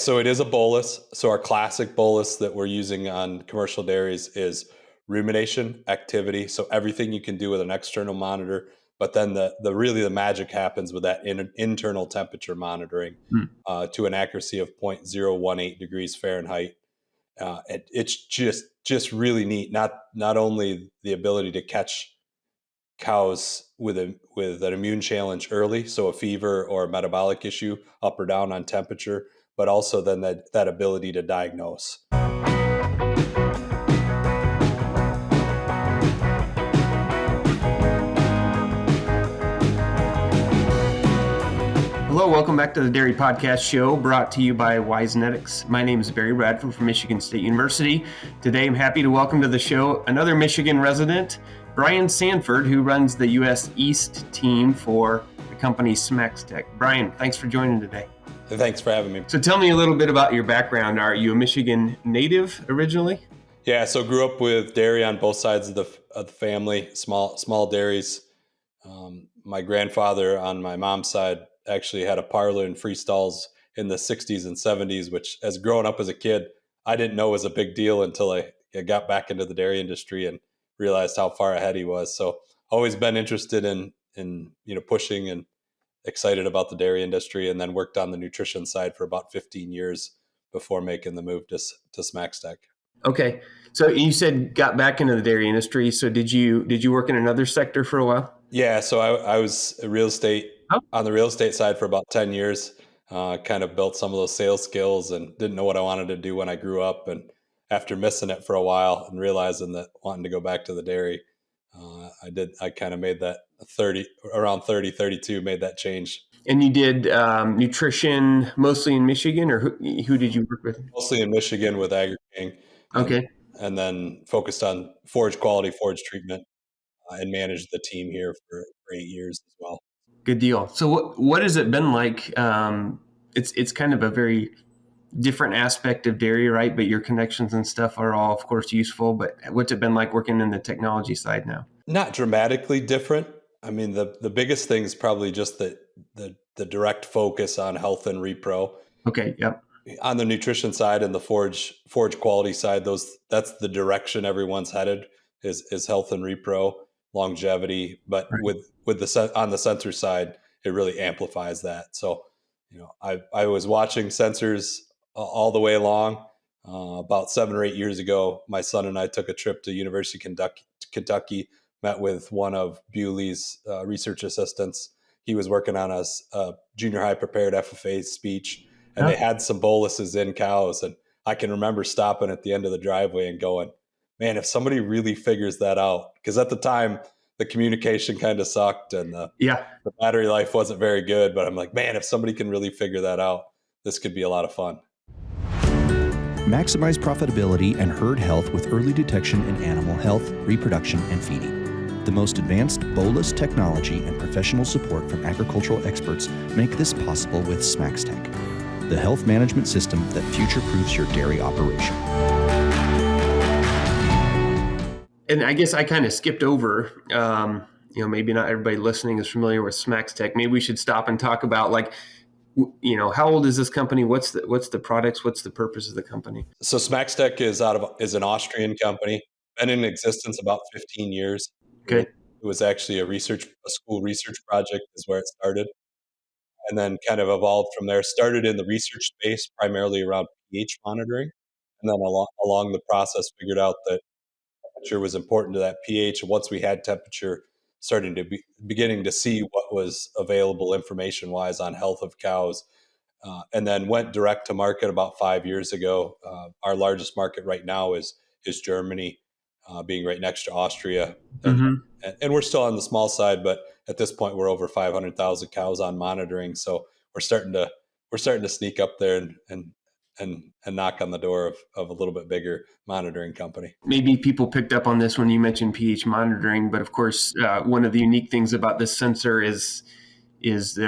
so it is a bolus. So our classic bolus that we're using on commercial dairies is rumination activity. So everything you can do with an external monitor, but then the magic happens with that internal temperature monitoring to an accuracy of 0.018 degrees Fahrenheit. It's just really neat. Not only the ability to catch cows with an immune challenge early, so a fever or a metabolic issue up or down on temperature, but also then that ability to diagnose. Hello, welcome back to the Dairy Podcast Show, brought to you by Wisenetics. My name is Barry Bradford from Michigan State University. Today, I'm happy to welcome to the show another Michigan resident, Brian Sanford, who runs the U.S. East team for the company smaXtec. Brian, thanks for joining today. Thanks for having me. So tell me a little bit about your background. Are you a Michigan native originally? Yeah, so grew up with dairy on both sides of the family, small dairies. My grandfather on my mom's side actually had a parlor and free stalls in the 60s and 70s, which, as growing up as a kid, I didn't know was a big deal until I got back into the dairy industry and realized how far ahead he was. So always been interested in pushing and excited about the dairy industry, and then worked on the nutrition side for about 15 years before making the move to smaXtec. Okay. So you said got back into the dairy industry. So did you work in another sector for a while? Yeah, so I was on the real estate side for about 10 years, kind of built some of those sales skills and didn't know what I wanted to do when I grew up. And after missing it for a while and realizing that wanting to go back to the dairy, I kind of made that around 32, made that change. And you did nutrition mostly in Michigan, or who did you work with? Mostly in Michigan with AgriKing. Okay. And then focused on forage quality, forage treatment, and managed the team here for 8 years as well. Good deal. So what has it been like? It's kind of a very different aspect of dairy, right? But your connections and stuff are all, of course, useful. But what's it been like working in the technology side now? Not dramatically different. I mean, the biggest thing is probably just the direct focus on health and repro. Okay. Yep. On the nutrition side and the forage quality side, that's the direction everyone's headed is health and repro, longevity. But Right. on the sensor side, it really amplifies that. So, I was watching sensors all the way along. About 7 or 8 years ago, my son and I took a trip to University of Kentucky, met with one of Bewley's research assistants. He was working on a junior high prepared FFA speech, and they had some boluses in cows. And I can remember stopping at the end of the driveway and going, man, if somebody really figures that out, because at the time the communication kind of sucked and the battery life wasn't very good. But I'm like, man, if somebody can really figure that out, this could be a lot of fun. Maximize profitability and herd health with early detection in animal health, reproduction, and feeding. The most advanced bolus technology and professional support from agricultural experts make this possible with smaXtec, the health management system that future-proofs your dairy operation. And I guess I kind of skipped over, maybe not everybody listening is familiar with smaXtec. Maybe we should stop and talk about, how old is this company? What's the products? What's the purpose of the company? So smaXtec is an Austrian company, been in existence about 15 years. Okay. It was actually a school research project is where it started, and then kind of evolved from there. Started in the research space, primarily around pH monitoring, and then along the process figured out that temperature was important to that pH. And once we had temperature, starting to beginning to see what was available information wise on health of cows, and then went direct to market about 5 years ago. Our largest market right now is Germany, being right next to Austria, and we're still on the small side, but at this point we're over 500,000 cows on monitoring. So we're starting to sneak up there and knock on the door of a little bit bigger monitoring company. Maybe people picked up on this when you mentioned pH monitoring, but of course, one of the unique things about this sensor is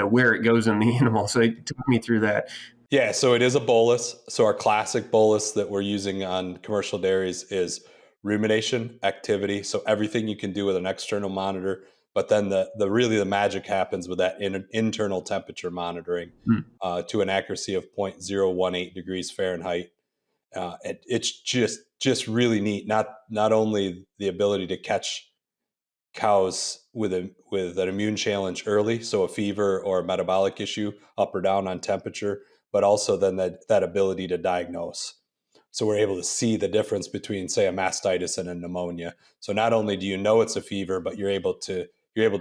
where it goes in the animal. So talk me through that. Yeah, so it is a bolus. So our classic bolus that we're using on commercial dairies is rumination activity. So everything you can do with an external monitor, But then the really the magic happens with that internal temperature monitoring Hmm. to an accuracy of 0.018 degrees Fahrenheit. It's just really neat. Not only the ability to catch cows with an immune challenge early, so a fever or a metabolic issue up or down on temperature, but also then that ability to diagnose. So we're able to see the difference between, say, a mastitis and a pneumonia. So not only do you know it's a fever, but you're able to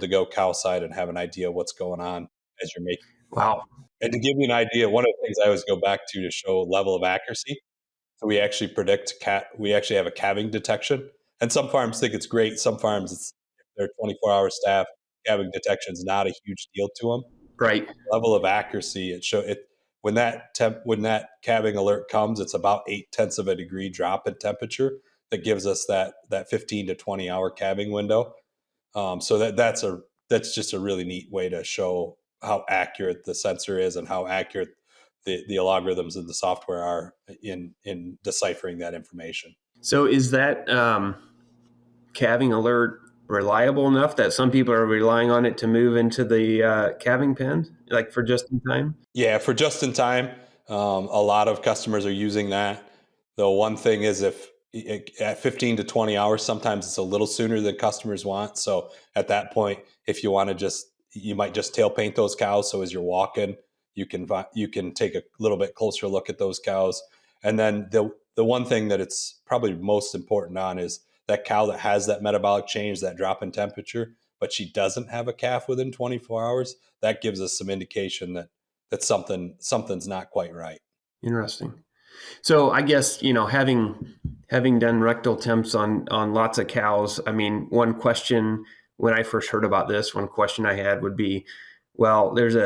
go cow side and have an idea what's going on as you're making. Wow. And to give you an idea, one of the things I always go back to show level of accuracy. So we actually predict we actually have a calving detection. And some farms think it's great. Some farms, if they're 24-hour staff, calving detection is not a huge deal to them. Right. Level of accuracy, when that calving alert comes, it's about 0.8 of a degree drop in temperature that gives us that 15 to 20-hour calving window. So that's just a really neat way to show how accurate the sensor is and how accurate the algorithms in the software are in deciphering that information. So is that calving alert reliable enough that some people are relying on it to move into the calving pen, like for just in time? Yeah, for just in time, a lot of customers are using that. The one thing is if at 15 to 20 hours, sometimes it's a little sooner than customers want. So at that point, if you want to you might just tail paint those cows. So as you're walking, you can take a little bit closer look at those cows. And then the one thing that it's probably most important on is that cow that has that metabolic change, that drop in temperature, but she doesn't have a calf within 24 hours. That gives us some indication that something's not quite right. Interesting. So I guess, having done rectal temps on lots of cows, I mean, one question when I first heard about this, one question I had would be, well, there's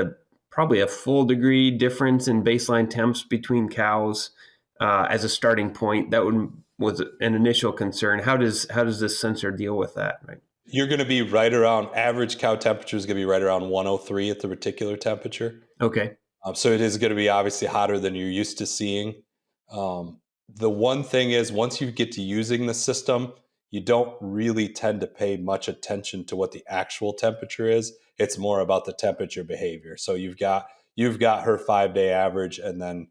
probably a full degree difference in baseline temps between cows as a starting point. That was an initial concern. How does this sensor deal with that? Right. You're going to be right around average cow temperature is going to be right around 103 at the reticular temperature. Okay. So it is going to be obviously hotter than you're used to seeing. The one thing is, once you get to using the system, you don't really tend to pay much attention to what the actual temperature is. It's more about the temperature behavior. So you've got her 5-day average, and then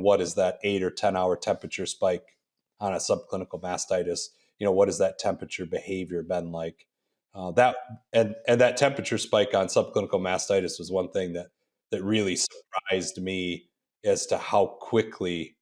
what is that 8 or 10-hour temperature spike on a subclinical mastitis? What has that temperature behavior been like? And that temperature spike on subclinical mastitis was one thing that really surprised me as to how quickly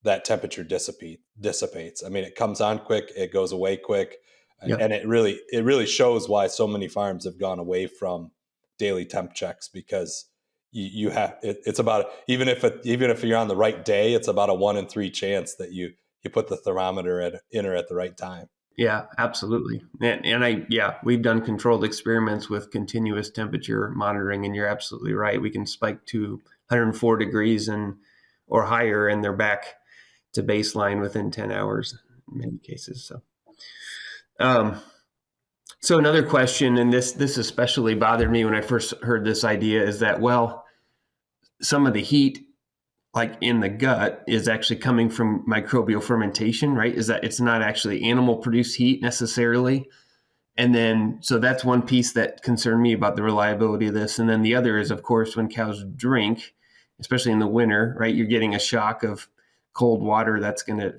that temperature dissipates. I mean, it comes on quick, it goes away quick, Yep. and it really shows why so many farms have gone away from daily temp checks, because you have it's about, even if you're on the right day, it's about a 1 in 3 chance that you put the thermometer in or at the right time. Yeah, absolutely. And we've done controlled experiments with continuous temperature monitoring, and you're absolutely right. We can spike to 104 degrees or higher, and they're back to baseline within 10 hours in many cases. So another question, and this especially bothered me when I first heard this idea, is that, well, some of the heat, like in the gut, is actually coming from microbial fermentation, right? Is that it's not actually animal produced heat necessarily. And then, so that's one piece that concerned me about the reliability of this. And then the other is, of course, when cows drink, especially in the winter, right, you're getting a shock of cold water that's going to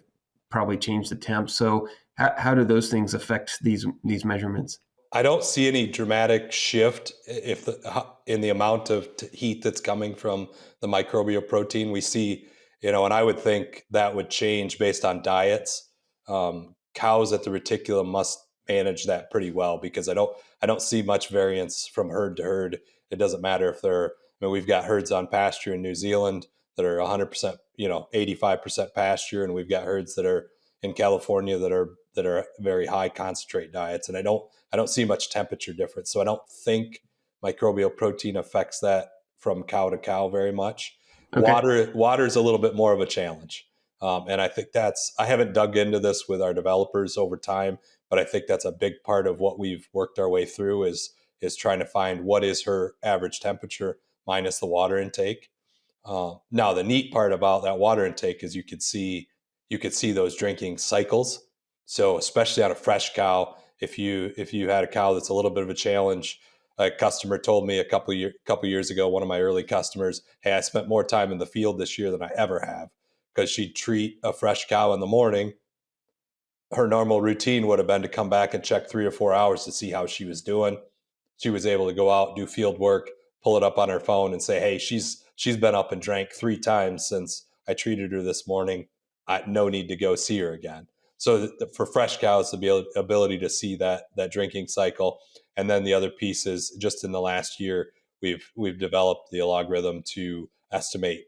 probably change the temp. So how do those things affect these measurements? I don't see any dramatic shift in the amount of heat that's coming from the microbial protein. We see, and I would think that would change based on diets. Cows at the reticulum must manage that pretty well, because I don't see much variance from herd to herd. It doesn't matter if we've got herds on pasture in New Zealand that are 100%, 85% pasture, and we've got herds that are in California that are very high concentrate diets, and I don't see much temperature difference. So I don't think microbial protein affects that from cow to cow very much. Okay. Water is a little bit more of a challenge. And I think I haven't dug into this with our developers over time, but I think that's a big part of what we've worked our way through is trying to find what is her average temperature minus the water intake. Now, the neat part about that water intake is you could see those drinking cycles. So especially on a fresh cow, if you had a cow that's a little bit of a challenge. A customer told me a couple years ago, one of my early customers, hey, I spent more time in the field this year than I ever have, because she'd treat a fresh cow in the morning. Her normal routine would have been to come back and check 3 or 4 hours to see how she was doing. She was able to go out, do field work, pull it up on her phone and say, hey, she's been up and drank 3 times since I treated her this morning. No need to go see her again. So for fresh cows, the ability to see that drinking cycle. And then the other piece is, just in the last year, we've developed the algorithm to estimate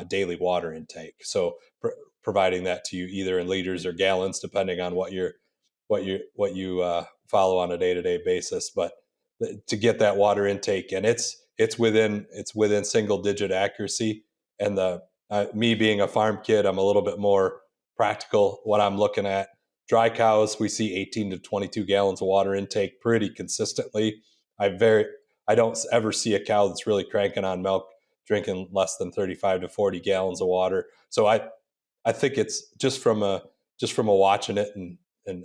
daily water intake. So providing that to you either in liters or gallons, depending on what you follow on a day-to-day basis. But to get that water intake, and it's within single digit accuracy. And me being a farm kid, I'm a little bit more practical. What I'm looking at, dry cows, we see 18 to 22 gallons of water intake pretty consistently. I don't ever see a cow that's really cranking on milk drinking less than 35 to 40 gallons of water. So I think it's just from a watching it and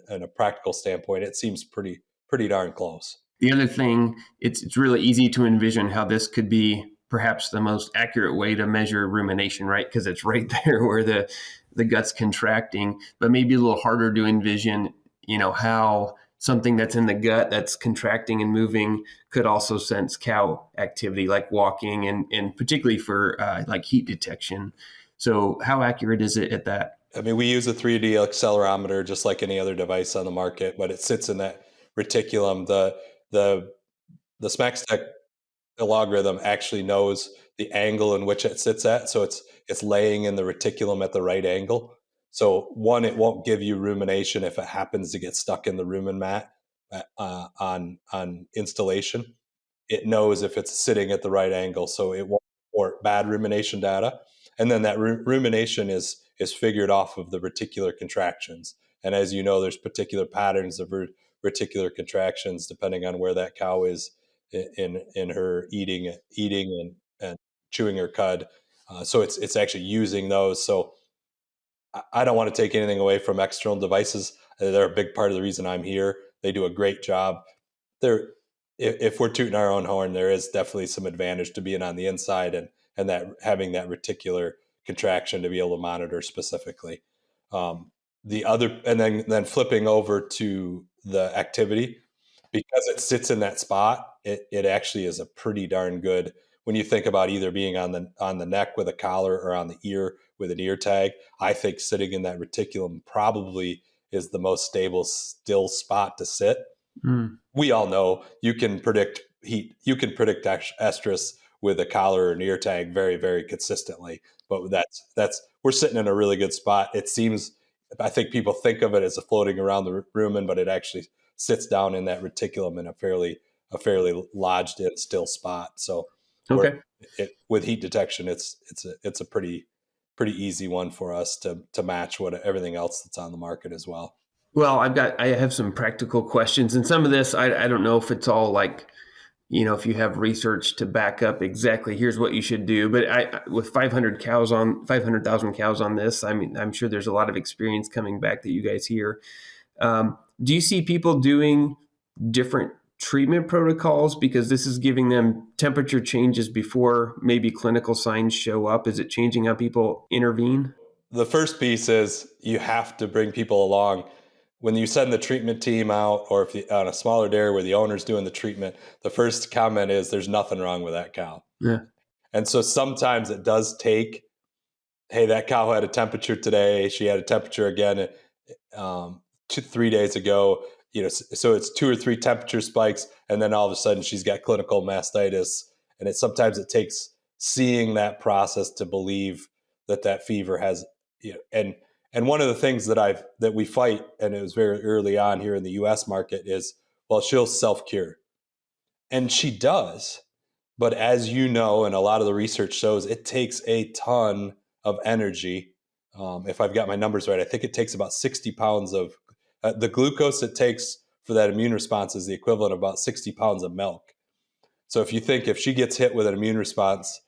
a practical standpoint, it seems pretty darn close. The other thing, it's really easy to envision how this could be perhaps the most accurate way to measure rumination, right? Because it's right there where the gut's contracting, but maybe a little harder to envision, how something that's in the gut that's contracting and moving could also sense cow activity, like walking, and particularly for like heat detection. So how accurate is it at that? I mean, we use a 3D accelerometer just like any other device on the market, but it sits in that reticulum. The smaXtec algorithm actually knows the angle in which it sits at, so it's laying in the reticulum at the right angle. So one, it won't give you rumination if it happens to get stuck in the rumen mat on installation. It knows if it's sitting at the right angle, so it won't report bad rumination data. And then that rumination is figured off of the reticular contractions. And as you know, there's particular patterns of reticular contractions depending on where that cow is in her eating and chewing her cud. So it's actually using those. So I don't want to take anything away from external devices. They're a big part of the reason I'm here. They do a great job. If we're tooting our own horn, there is definitely some advantage to being on the inside and that having that reticular contraction to be able to monitor specifically. The other, and then flipping over to the activity, because it sits in that spot, it actually is a pretty darn good, when you think about either being on the neck with a collar or on the ear with an ear tag. I think sitting in that reticulum probably is the most stable, still spot to sit. Mm. We all know you can predict heat, you can predict estrus with a collar or an ear tag very, very consistently. But that's we're sitting in a really good spot. It seems, I think people think of it as a floating around the rumen, but it actually sits down in that reticulum in a fairly lodged in still spot. So Okay. with heat detection, it's a pretty easy one for us to match what everything else that's on the market as well. Well, I have some practical questions, and some of this I don't know if it's all like, if you have research to back up exactly here's what you should do. But with 500,000 cows on this, I mean, I'm sure there's a lot of experience coming back that you guys hear. Do you see people doing different treatment protocols because this is giving them temperature changes before maybe clinical signs show up? Is it changing how people intervene? The first piece is you have to bring people along. When you send the treatment team out, or if on a smaller dairy where the owner's doing the treatment, the first comment is there's nothing wrong with that cow. Yeah. And so sometimes it does take, hey, that cow had a temperature today. She had a temperature again 3 days ago. So it's 2 or 3 temperature spikes, and then all of a sudden she's got clinical mastitis. And sometimes it takes seeing that process to believe that fever has, and one of the things that we fight, and it was very early on here in the U.S. market, is, well, she'll self-cure. And she does. But as you know, and a lot of the research shows, it takes a ton of energy. If I've got my numbers right, I think it takes about 60 pounds of the glucose it takes for that immune response is the equivalent of about 60 pounds of milk. So if she gets hit with an immune response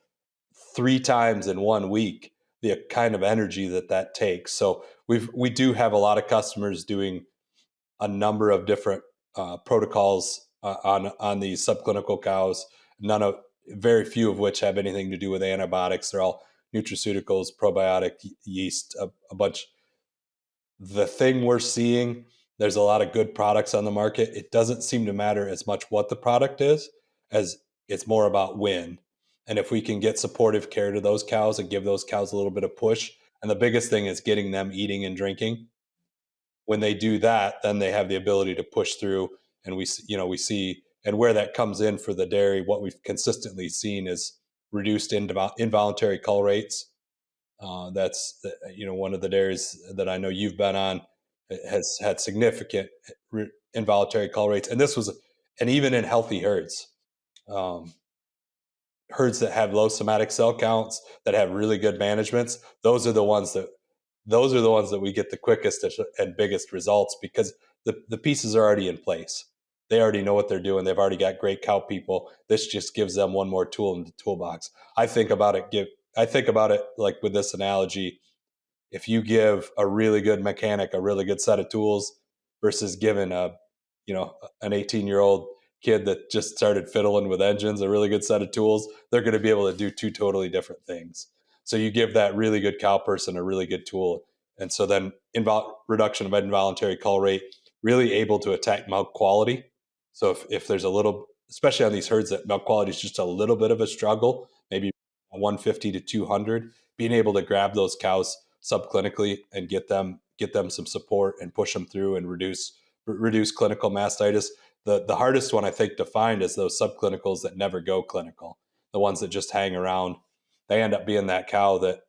3 times in 1 week, the kind of energy that takes. So we do have a lot of customers doing a number of different protocols on these subclinical cows. Very few of which have anything to do with antibiotics. They're all nutraceuticals, probiotic, yeast, a bunch. The thing we're seeing, there's a lot of good products on the market. It doesn't seem to matter as much what the product is, as it's more about when. And if we can get supportive care to those cows and give those cows a little bit of push, and the biggest thing is getting them eating and drinking. When they do that, then they have the ability to push through. And we see, and where that comes in for the dairy, what we've consistently seen is reduced involuntary cull rates. That's one of the dairies that I know you've been on has had significant involuntary cull rates, and even in healthy herds, herds that have low somatic cell counts, that have really good managements. Those are the ones that we get the quickest and biggest results, because the pieces are already in place. They already know what they're doing. They've already got great cow people. This just gives them one more tool in the toolbox. I think about it like with this analogy. If you give a really good mechanic a really good set of tools versus giving an 18-year-old kid that just started fiddling with engines a really good set of tools, they're going to be able to do two totally different things. So you give that really good cow person a really good tool, and so then reduction of involuntary cull rate, really able to attack milk quality. So if there's a little, especially on these herds that milk quality is just a little bit of a struggle, maybe 150 to 200, being able to grab those cows subclinically and get them some support and push them through and reduce clinical mastitis. The hardest one I think to find is those subclinicals that never go clinical, the ones that just hang around. They end up being that cow that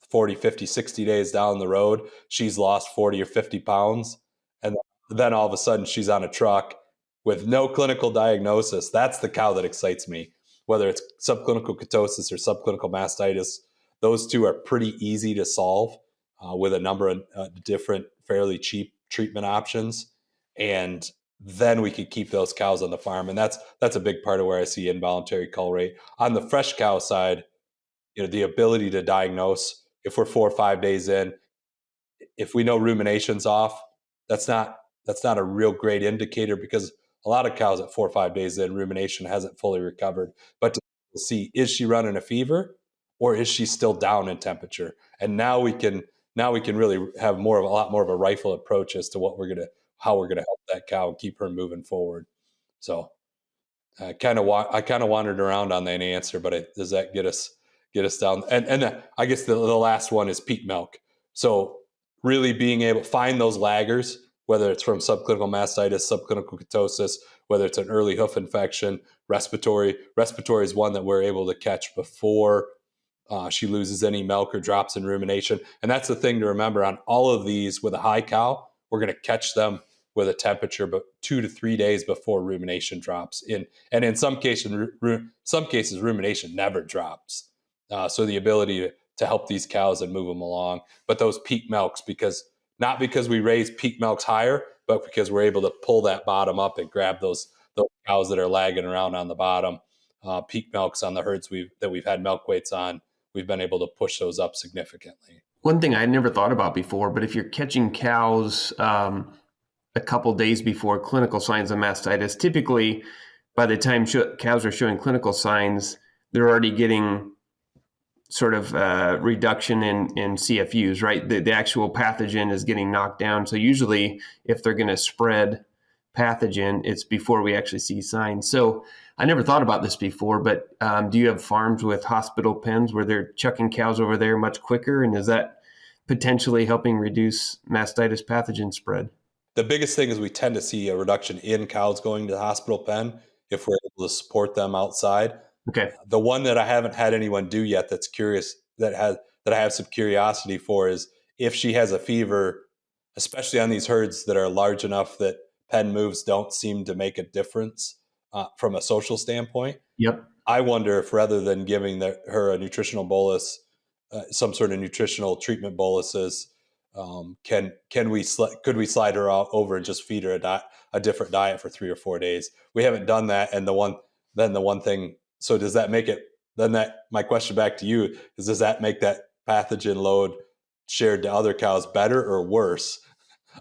40, 50, 60 days down the road, she's lost 40 or 50 pounds. And then all of a sudden she's on a truck with no clinical diagnosis. That's the cow that excites me, whether it's subclinical ketosis or subclinical mastitis. Those two are pretty easy to solve with a number of different, fairly cheap treatment options. And then we could keep those cows on the farm. And that's a big part of where I see involuntary cull rate. On the fresh cow side, the ability to diagnose, if we're 4 or 5 days in, if we know rumination's off, that's not a real great indicator, because a lot of cows at 4 or 5 days in, rumination hasn't fully recovered. But to see, is she running a fever or is she still down in temperature? And now we can really have a lot more of a rifle approach as to how we're gonna help that cow and keep her moving forward. So I kind of wandered around on that answer, but does that get us down? And I guess the last one is peak milk. So really being able to find those laggers, whether it's from subclinical mastitis, subclinical ketosis, whether it's an early hoof infection, respiratory. Respiratory is one that we're able to catch before she loses any milk or drops in rumination. And that's the thing to remember on all of these. With a high cow, we're going to catch them with a temperature but 2 to 3 days before rumination drops in. And in some cases, rumination never drops. So the ability to help these cows and move them along. But those peak milks, not because we raise peak milks higher, but because we're able to pull that bottom up and grab those cows that are lagging around on the bottom. Peak milks on the herds that we've had milk weights on, we've been able to push those up significantly. One thing I never thought about before, but if you're catching cows a couple days before clinical signs of mastitis, typically by the time cows are showing clinical signs, they're already getting sort of reduction in CFUs, right? The actual pathogen is getting knocked down. So usually if they're going to spread pathogen, it's before we actually see signs. So I never thought about this before, but do you have farms with hospital pens where they're chucking cows over there much quicker? And is that potentially helping reduce mastitis pathogen spread? The biggest thing is we tend to see a reduction in cows going to the hospital pen if we're able to support them outside. Okay. The one that I haven't had anyone do yet that's curious, that I have some curiosity for, is if she has a fever, especially on these herds that are large enough that pen moves don't seem to make a difference from a social standpoint. Yep. I wonder if, rather than giving her a nutritional bolus, some sort of nutritional treatment boluses, could we slide her out over and just feed her a different diet for 3 or 4 days? We haven't done that. And the one thing, so does that make it, my question back to you is, does that make that pathogen load shared to other cows better or worse?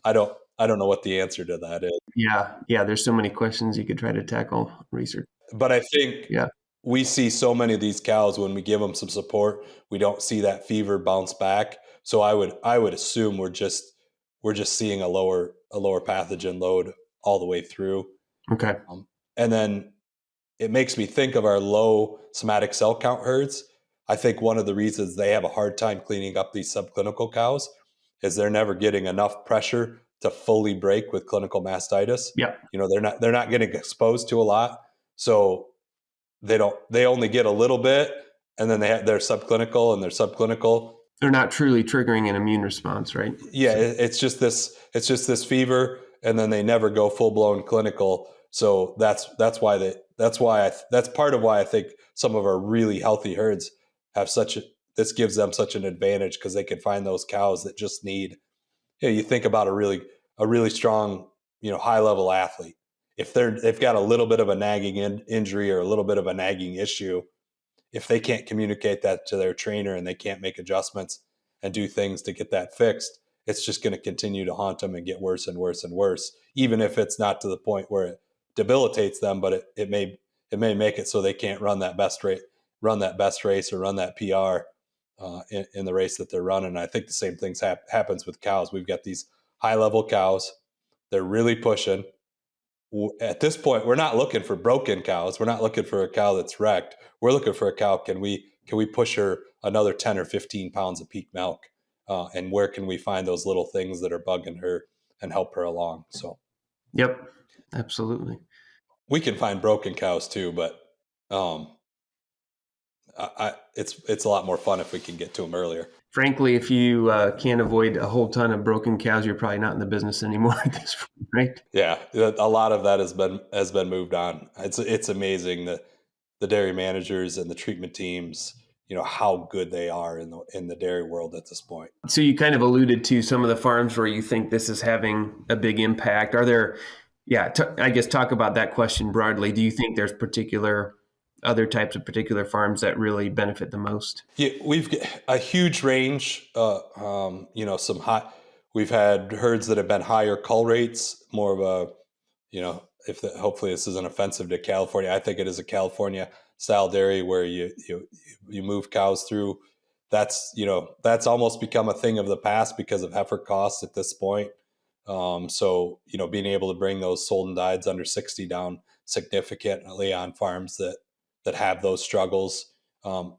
I I don't know what the answer to that is. Yeah. There's so many questions you could try to tackle research. But I think Yeah. we see so many of these cows when we give them some support, we don't see that fever bounce back. So I would assume we're just seeing a lower pathogen load all the way through. Okay. And then it makes me think of our low somatic cell count herds. I think one of the reasons they have a hard time cleaning up these subclinical cows is they're never getting enough pressure to fully break with clinical mastitis. Yeah. They're not getting exposed to a lot. So they only get a little bit, and then they're subclinical, and they're subclinical. They're not truly triggering an immune response, right? Yeah, it's just this fever, and then they never go full blown clinical. So that's part of why I think some of our really healthy herds have this gives them such an advantage, because they can find those cows that just need. You think about a really strong, high level athlete. If they've got a little bit of a nagging injury or a little bit of a nagging issue, if they can't communicate that to their trainer and they can't make adjustments and do things to get that fixed, it's just going to continue to haunt them and get worse and worse and worse, even if it's not to the point where it debilitates them, but it may make it so they can't run that best race or run that PR in the race that they're running. And I think the same thing happens with cows. We've got these high level cows. They're really pushing. At this point, we're not looking for broken cows. We're not looking for a cow that's wrecked. We're looking for a cow. Can we push her another 10 or 15 pounds of peak milk? And where can we find those little things that are bugging her and help her along? So, Yep, absolutely. we can find broken cows too, but it's a lot more fun if we can get to them earlier. Frankly, if you can't avoid a whole ton of broken cows, you're probably not in the business anymore at this point, right? Yeah, a lot of that has been moved on. It's amazing the dairy managers and the treatment teams, how good they are in the dairy world at this point. So you kind of alluded to some of the farms where you think this is having a big impact. Are there, I guess talk about that question broadly. Do you think there's other types of particular farms that really benefit the most? Yeah, we've got a huge range. Some high. We've had herds that have been higher cull rates, more of a, hopefully this isn't offensive to California. I think it is a California style dairy where you move cows through. That's almost become a thing of the past because of heifer costs at this point. So being able to bring those sold and dieds under 60 down significantly on farms that have those struggles.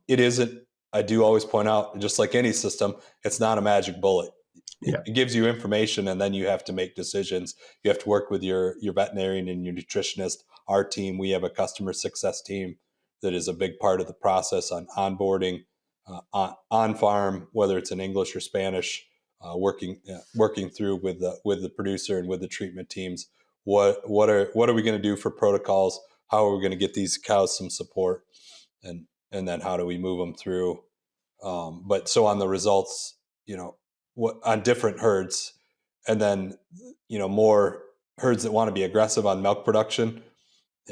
It isn't. I do always point out, just like any system, it's not a magic bullet. It gives you information, and then you have to make decisions. You have to work with your veterinarian and your nutritionist. Our team, we have a customer success team that is a big part of the process on onboarding on farm, whether it's in English or Spanish, working through with the producer and with the treatment teams. What are we going to do for protocols? How are we going to get these cows some support, and then how do we move them through? But so on the results, on different herds, and then more herds that want to be aggressive on milk production,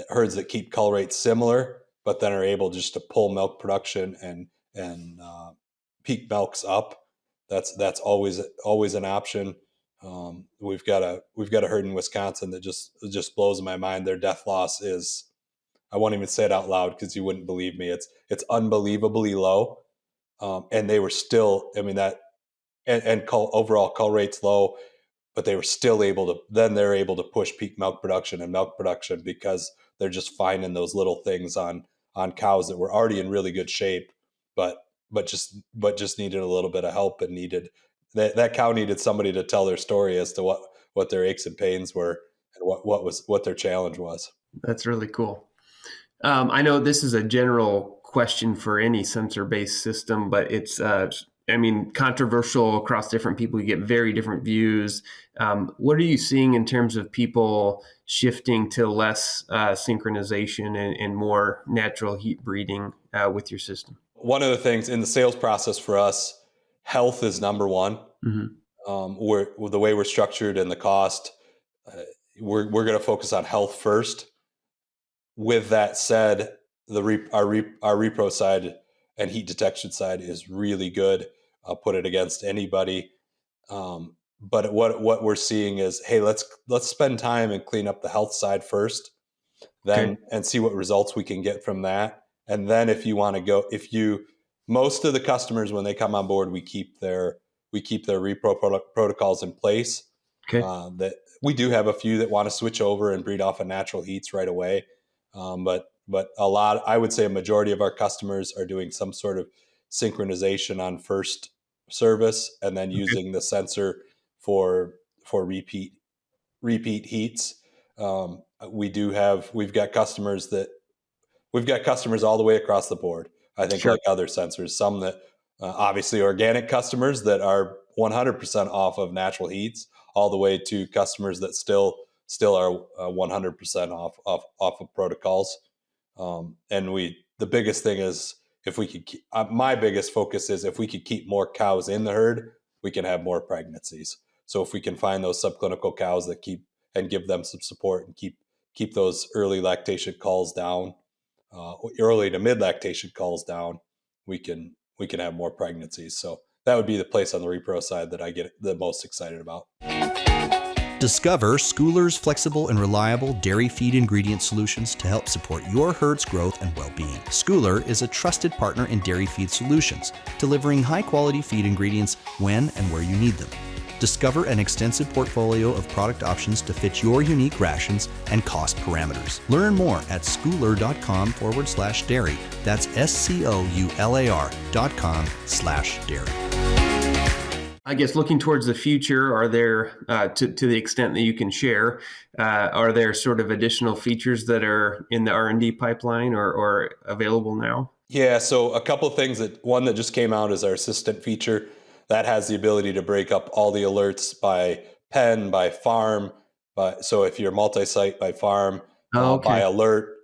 herds that keep cull rates similar, but then are able just to pull milk production and peak milks up. That's always an option. We've got a herd in Wisconsin that just blows my mind. Their death loss is, I won't even say it out loud because you wouldn't believe me. It's unbelievably low, and they were still. I mean that, and overall cull rates low, but they were still able to. Then they're able to push peak milk production and milk production because they're just finding those little things on cows that were already in really good shape, but just needed a little bit of help, and needed that cow needed somebody to tell their story as to what their aches and pains were and what their challenge was. That's really cool. I know this is a general question for any sensor-based system, but it's, controversial across different people. You get very different views. What are you seeing in terms of people shifting to less synchronization and more natural heat breeding with your system? One of the things in the sales process for us, health is number one. Mm-hmm. The way we're structured and the cost, we're going to focus on health first. With that said, our repro side and heat detection side is really good. I'll put it against anybody. but what we're seeing is, hey, let's spend time and clean up the health side first, Okay. then and see what results we can get from that. And then if you want to go, if you most of the customers when they come on board, we keep their protocols in place. Okay. That we do have a few that want to switch over and breed off of natural heats right away, but a lot, I would say, a majority of our customers are doing some sort of synchronization on first service, and then Okay. using the sensor for repeat heats. We've got customers that we've got customers all the way across the board. I think Sure. like other sensors, some that obviously organic customers that are 100% off of natural heats, all the way to customers that still are 100% off of protocols. And the biggest thing is if we could my biggest focus is if we could keep more cows in the herd, we can have more pregnancies. So if we can find those subclinical cows that keep and give them some support and keep those early lactation calls down, early to mid lactation calls down, we can have more pregnancies. So that would be the place on the repro side that I get the most excited about. Discover Schooler's flexible and reliable dairy feed ingredient solutions to help support your herd's growth and well-being. Schooler is a trusted partner in dairy feed solutions, delivering high-quality feed ingredients when and where you need them. Discover an extensive portfolio of product options to fit your unique rations and cost parameters. Learn more at schooler.com/dairy. That's SCOULAR.com/dairy. I guess looking towards the future, are there, to the extent that you can share, are there sort of additional features that are in the R&D pipeline or available now? Yeah, so a couple of things. One that just came out is our assistant feature that has the ability to break up all the alerts by pen, by farm. So if you're multi-site, by farm, Oh, by okay. alert,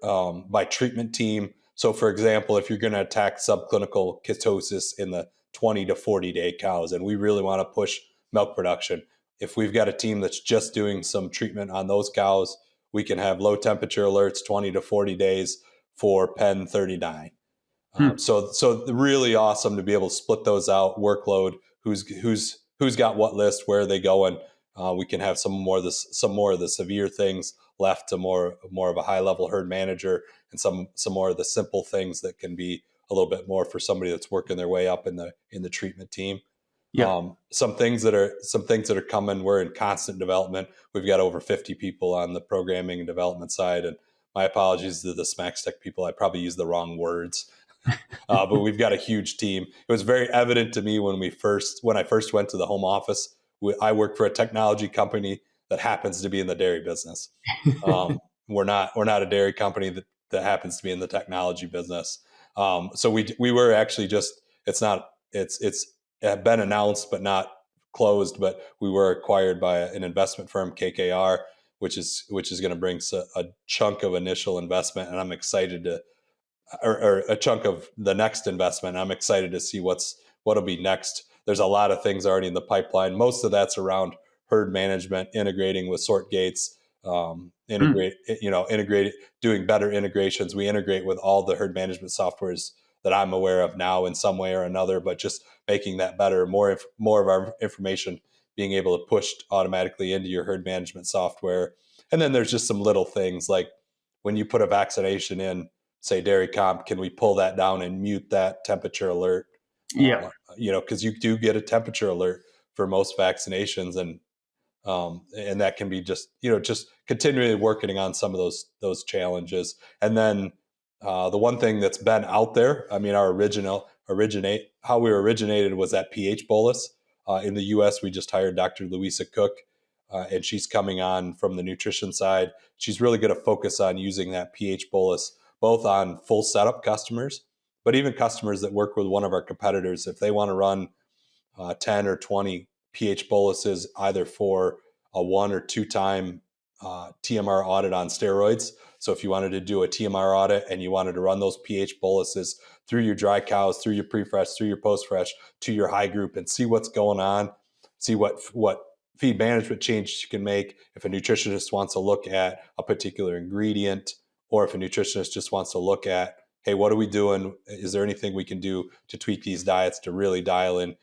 by treatment team. So for example, if you're going to attack subclinical ketosis in the 20 to 40 day cows, and we really want to push milk production, if we've got a team that's just doing some treatment on those cows, we can have low temperature alerts 20 to 40 days for pen 39. Hmm. So really awesome to be able to split those out, workload, who's got what list, where are they going. We can have some more of the severe things left to more of a high level herd manager, and some more of the simple things that can be a little bit more for somebody that's working their way up in the treatment team. Yeah. Some things that are coming. We're in constant development. We've got over 50 people on the programming and development side, and my apologies to the smaXtec people. I probably used the wrong words. But we've got a huge team. It was very evident to me when I first went to the home office. I work for a technology company that happens to be in the dairy business. We're not a dairy company that happens to be in the technology business. So we were actually just it's had been announced but not closed. But we were acquired by an investment firm, KKR, which is going to bring a chunk of initial investment, and I'm excited to or a chunk of the next investment. I'm excited to see what'll be next. There's a lot of things already in the pipeline. Most of that's around herd management, integrating with sort gates, Hmm. integrate, doing better integrations. We integrate with all the herd management softwares that I'm aware of now in some way or another, but just making that better, more of our information being able to push automatically into your herd management software. And then there's just some little things like when you put a vaccination in, say Dairy Comp, can we pull that down and mute that temperature alert? Yeah. Because you do get a temperature alert for most vaccinations, and that can be just continually working on some of those challenges. And then the one thing that's been out there, I mean, how we originated was that pH bolus. In the U.S., we just hired Dr. Louisa Cook, and she's coming on from the nutrition side. She's really going to focus on using that pH bolus both on full setup customers, but even customers that work with one of our competitors. If they want to run 10 or 20 pH boluses, either for a 1 or 2 time TMR audit on steroids. So if you wanted to do a TMR audit and you wanted to run those pH boluses through your dry cows, through your pre-fresh, through your post-fresh, to your high group, and see what's going on, see what feed management changes you can make. If a nutritionist wants to look at a particular ingredient, or if a nutritionist just wants to look at, hey, what are we doing? Is there anything we can do to tweak these diets to really dial in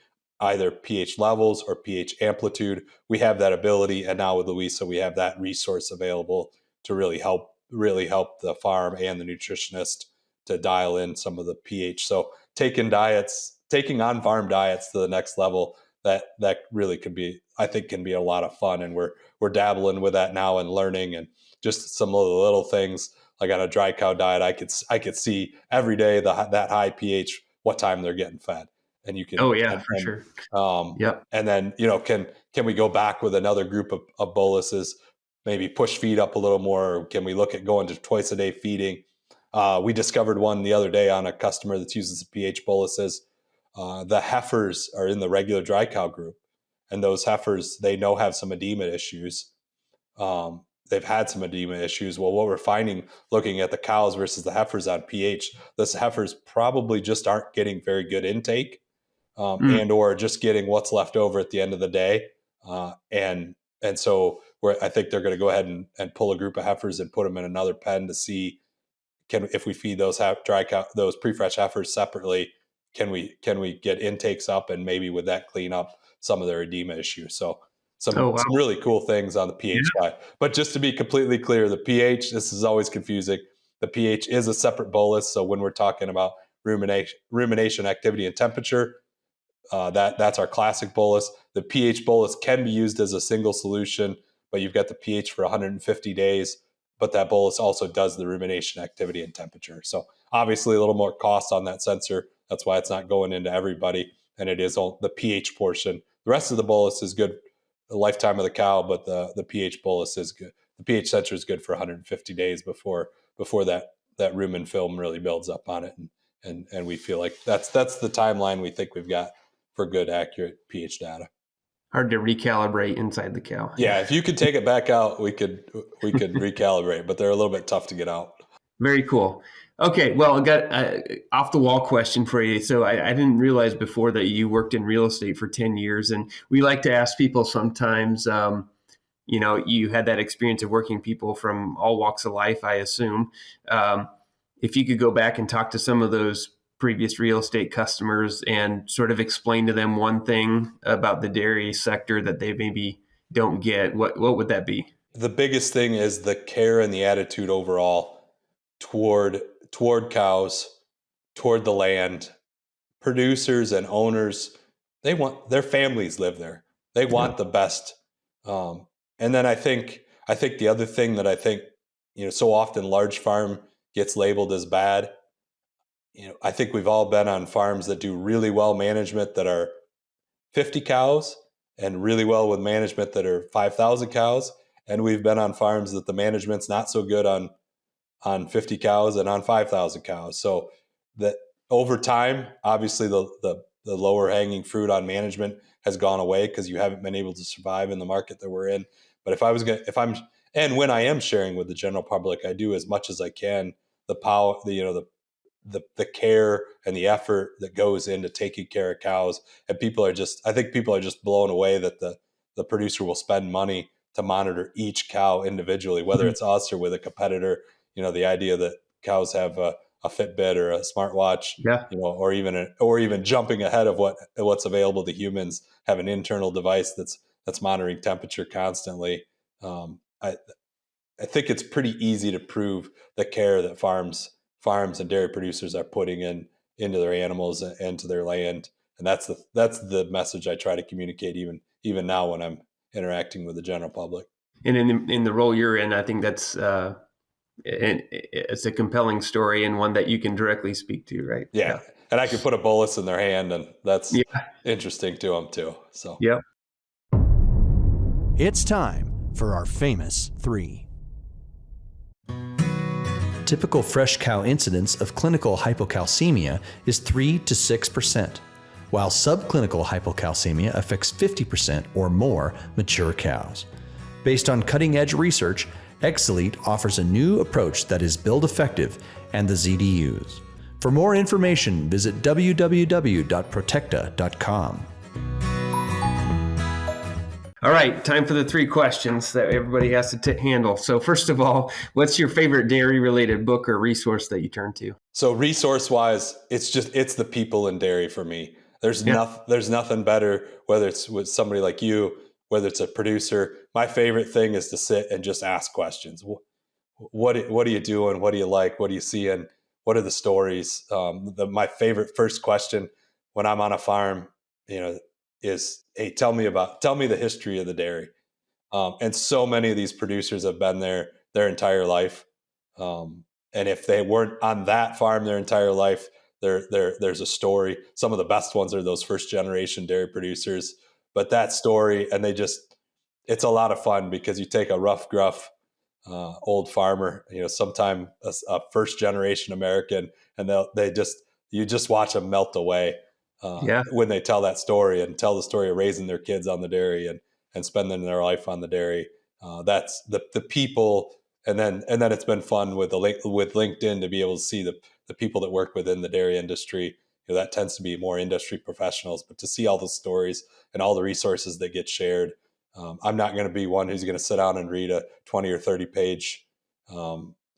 either pH levels or pH amplitude. We have that ability, and now with Louisa, we have that resource available to really help the farm and the nutritionist to dial in some of the pH. So taking on-farm diets to the next level, that really I think can be a lot of fun, and we're dabbling with that now and learning, and just some of the little things like on a dry cow diet, I could see every day that high pH, what time they're getting fed, and you can Oh yeah, for sure. Yep. and then can we go back with another group of boluses, maybe push feed up a little more, or can we look at going to twice a day feeding? We discovered one the other day on a customer that's using the pH boluses. The heifers are in the regular dry cow group, and those heifers, they have some edema issues. They've had some edema issues. Well, what we're finding looking at the cows versus the heifers on pH, those heifers probably just aren't getting very good intake, and or just getting what's left over at the end of the day. And so I think they're going to go ahead and pull a group of heifers and put them in another pen to see if we feed those those pre-fresh heifers separately, can we get intakes up, and maybe with that clean up some of their edema issues. So some really cool things on the pH side. But just to be completely clear, the pH, this is always confusing. The pH is a separate bolus. So when we're talking about rumination activity and temperature, that's our classic bolus. The pH bolus can be used as a single solution, but you've got the pH for 150 days. But that bolus also does the rumination activity and temperature. So obviously a little more cost on that sensor. That's why it's not going into everybody. And it is the pH portion. The rest of the bolus is good the lifetime of the cow, but the pH bolus is good. The pH sensor is good for 150 days before that rumen film really builds up on it. And we feel like that's the timeline we think we've got for good, accurate pH data. Hard to recalibrate inside the cow. Yeah, if you could take it back out, we could recalibrate, but they're a little bit tough to get out. Very cool. Okay, well, I got an off-the-wall question for you. So I didn't realize before that you worked in real estate for 10 years, and we like to ask people sometimes, you had that experience of working people from all walks of life, I assume. If you could go back and talk to some of those previous real estate customers and sort of explain to them one thing about the dairy sector that they maybe don't get, what would that be? The biggest thing is the care and the attitude overall toward cows, toward the land. Producers and owners, their families live there. They want the best. And then I think the other thing that I think, so often large farm gets labeled as bad. I think we've all been on farms that do really well management that are 50 cows, and really well with management that are 5,000 cows. And we've been on farms that the management's not so good on 50 cows and on 5,000 cows. So that over time, obviously the lower hanging fruit on management has gone away because you haven't been able to survive in the market that we're in. But when I am sharing with the general public, I do as much as I can, the care and the effort that goes into taking care of cows. And I think people are just blown away that the producer will spend money to monitor each cow individually, whether it's us or with a competitor. The idea that cows have a Fitbit or a smartwatch, or even jumping ahead of what's available to humans, have an internal device that's monitoring temperature constantly. I think it's pretty easy to prove the care that farms and dairy producers are putting into their animals and to their land. And that's the message I try to communicate even now when I'm interacting with the general public. And in the role you're in, I think that's it's a compelling story and one that you can directly speak to, right? Yeah. And I can put a bolus in their hand, and that's interesting to them too. So yeah. It's time for our famous three. Typical fresh cow incidence of clinical hypocalcemia is 3 to 6%, while subclinical hypocalcemia affects 50% or more mature cows. Based on cutting-edge research, Exelite offers a new approach that is build effective and the ZDUs. For more information, visit www.protecta.com. All right, time for the three questions that everybody has to handle. So first of all, what's your favorite dairy-related book or resource that you turn to? So resource-wise, it's the people in dairy for me. There's Yeah. there's nothing better, whether it's with somebody like you, whether it's a producer. My favorite thing is to sit and just ask questions. What are you doing? What do you like? What are you seeing? What are the stories? My favorite first question when I'm on a farm, is, hey, tell me the history of the dairy. And so many of these producers have been there their entire life. And if they weren't on that farm their entire life, there's a story. Some of the best ones are those first generation dairy producers. But that story, and it's a lot of fun because you take a rough, gruff, old farmer, sometime a first generation American, and you just watch them melt away Yeah. when they tell that story and tell the story of raising their kids on the dairy and spending their life on the dairy. That's the people, and then it's been fun with with LinkedIn to be able to see the people that work within the dairy industry. That tends to be more industry professionals, but to see all the stories and all the resources that get shared. I'm not going to be one who's going to sit down and read a 20 or 30 page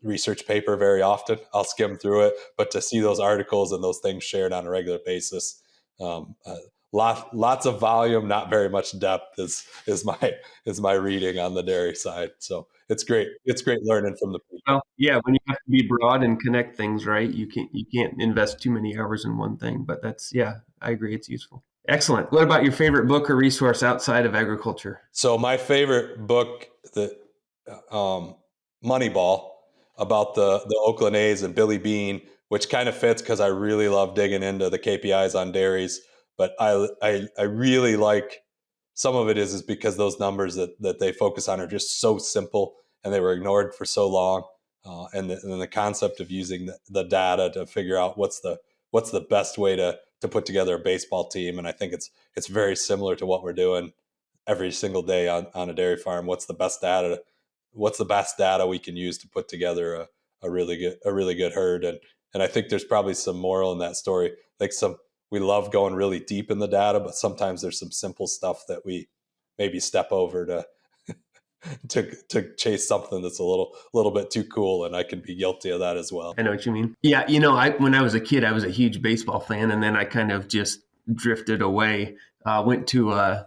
research paper very often. I'll skim through it, but to see those articles and those things shared on a regular basis, um, uh, lots of volume, not very much depth is my reading on the dairy side. So it's great. It's great learning from the people. Well, yeah, when you have to be broad and connect things, right? You can't invest too many hours in one thing, but yeah, I agree, it's useful. Excellent. What about your favorite book or resource outside of agriculture? So my favorite book, um, Moneyball, about the Oakland A's and Billy Beane, which kind of fits because I really love digging into the KPIs on dairies. But I really like some of it is because those numbers that they focus on are just so simple and they were ignored for so long. And the concept of using the data to figure out what's the best way to put together a baseball team. And I think it's very similar to what we're doing every single day on a dairy farm. What's the best data we can use to put together a really good herd? And I think there's probably some moral in that story. Like we love going really deep in the data, but sometimes there's some simple stuff that we maybe step over to chase something that's a little bit too cool, and I can be guilty of that as well. I know what you mean. Yeah, when I was a kid, I was a huge baseball fan, and then I kind of just drifted away. Went to a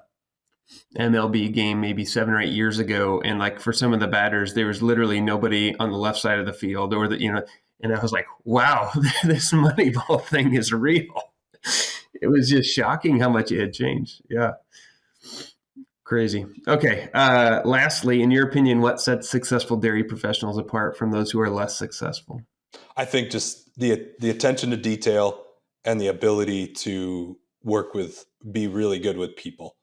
MLB game maybe 7 or 8 years ago, and like for some of the batters, there was literally nobody on the left side of the field, and I was like, wow, this Moneyball thing is real. It was just shocking how much it had changed. Yeah. Crazy. Okay. Lastly, in your opinion, what sets successful dairy professionals apart from those who are less successful? I think just the attention to detail and the ability to be really good with people.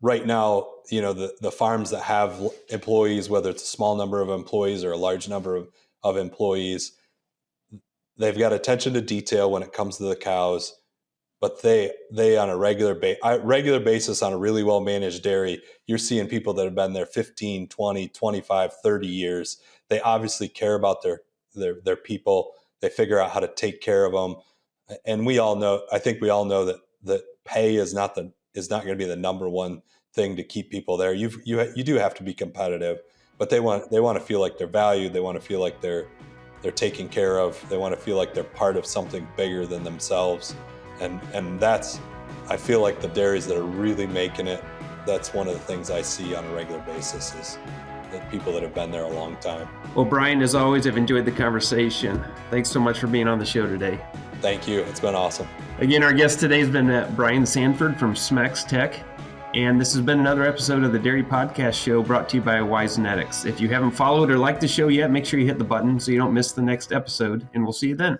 Right now, the farms that have employees, whether it's a small number of employees or a large number of employees, they've got attention to detail when it comes to the cows. But they on a regular basis on a really well managed dairy, you're seeing people that have been there 15, 20, 25, 30 years. They obviously care about their people. They figure out how to take care of them. And I think we all know that pay is not going to be the number one thing to keep people there. You do have to be competitive, but they want to feel like they're valued. They want to feel like they're taken care of. They want to feel like they're part of something bigger than themselves. And I feel like the dairies that are really making it, that's one of the things I see on a regular basis is the people that have been there a long time. Well, Brian, as always, I've enjoyed the conversation. Thanks so much for being on the show today. Thank you. It's been awesome. Again, our guest today has been Brian Sanford from smaXtec. And this has been another episode of the Dairy Podcast Show brought to you by WiseNetics. If you haven't followed or liked the show yet, make sure you hit the button so you don't miss the next episode, and we'll see you then.